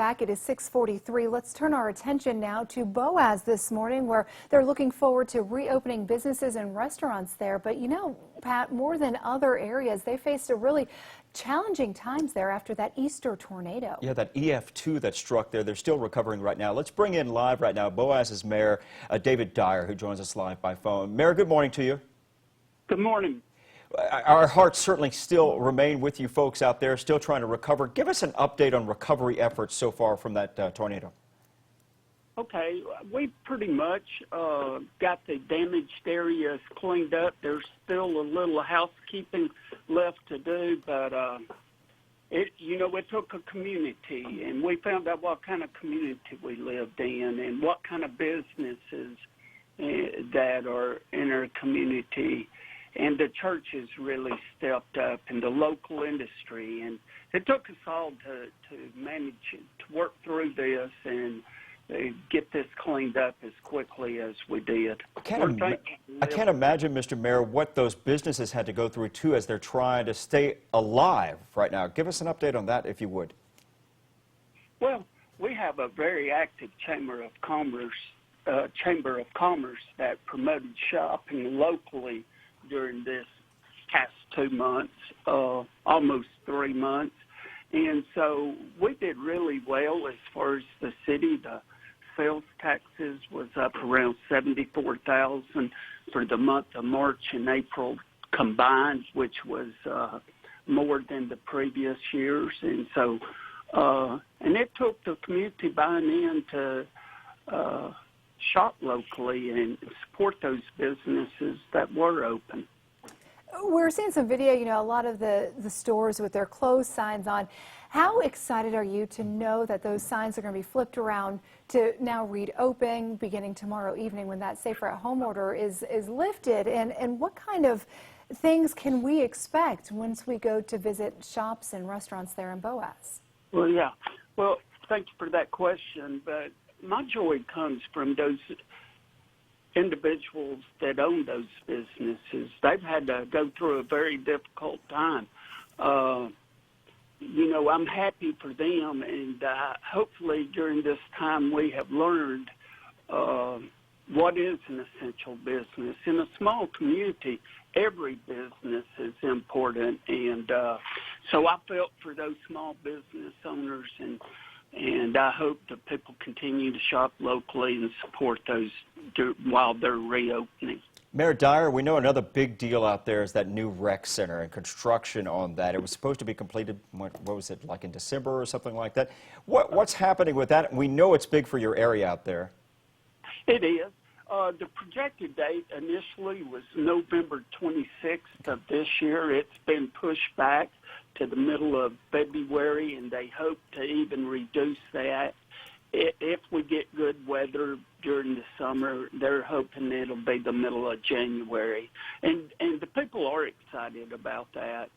back. It is 6:43. Let's turn our attention now to Boaz this morning, where they're looking forward to reopening businesses and restaurants there. But you know, Pat, more than other areas, they faced a really challenging times there after that Easter tornado. Yeah, that EF2 that struck there, they're still recovering right now. Let's bring in live right now Boaz's mayor, David Dyar, who joins us live by phone. Mayor, good morning to you. Good morning. Our hearts certainly still remain with you folks out there, still trying to recover. Give us an update on recovery efforts so far from that tornado. Okay, we pretty much got the damaged areas cleaned up. There's still a little housekeeping left to do, but it took a community, and we found out what kind of community we lived in and what kind of businesses that are in our community. And the churches really stepped up, and the local industry, and it took us all to manage to work through this and get this cleaned up as quickly as we did. I can't imagine, Mr. Mayor, what those businesses had to go through too as they're trying to stay alive right now. Give us an update on that, if you would. Well, we have a very active Chamber of Commerce that promoted shopping locally during this past 2 months, almost 3 months. And so we did really well as far as the city. The sales taxes was up around $74,000 for the month of March and April combined, which was more than the previous years. And so, and it took the community buying in to shop locally and support those businesses that were open. We're seeing some video, a lot of the stores with their closed signs on. How excited are you to know that those signs are going to be flipped around to now read open beginning tomorrow evening when that safer at home order is lifted? And what kind of things can we expect once we go to visit shops and restaurants there in Boaz? Well, yeah. Well, thank you for that question, but my joy comes from those individuals that own those businesses. They've had to go through a very difficult time. I'm happy for them, and hopefully during this time we have learned what is an essential business. In a small community, every business is important, and so I felt for those small business owners, and I hope that people continue to shop locally and support those while they're reopening. Mayor Dyar, we know another big deal out there is that new rec center and construction on that. It was supposed to be completed, what was it, like in December or something like that? What's happening with that? We know it's big for your area out there. It is. The projected date initially was November 26th of this year. It's been pushed back to the middle of February, and they hope to even reduce that. If we get good weather during the summer, they're hoping it'll be the middle of January. And the people are excited about that.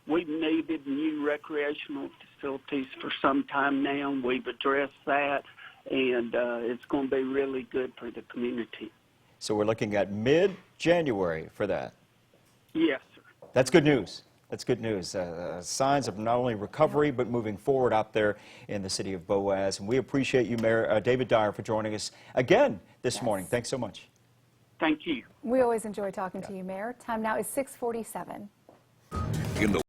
We've needed new recreational facilities for some time now. We've addressed that, and it's going to be really good for the community. So we're looking at mid-January for that? Yes, sir. That's good news. That's good news. Signs of not only recovery, but moving forward out there in the city of Boaz. And we appreciate you, Mayor David Dyar, for joining us again this morning. Thanks so much. Thank you. We always enjoy talking to you, Mayor. Time now is 6:47.